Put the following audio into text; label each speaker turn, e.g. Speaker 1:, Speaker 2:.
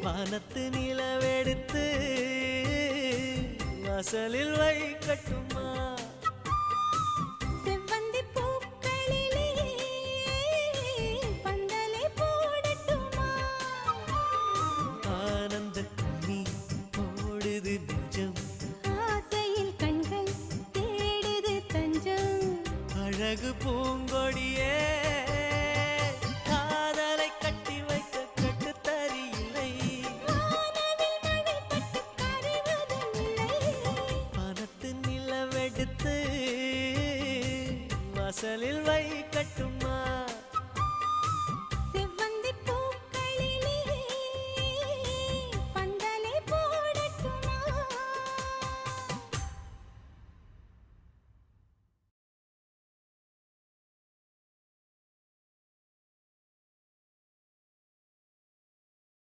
Speaker 1: வானத்து நிலவெடுத்து வாசலில் வைக்கட்டுமா
Speaker 2: செவ்வந்தி பூக்களிலே பந்தலை போடட்டுமா
Speaker 1: ஆனந்த கண்ணி ஓடுது நெஞ்சம்
Speaker 2: ஆசையில் கண்கள் தேடுது தஞ்சம்
Speaker 1: அழகு பூங்கொடியே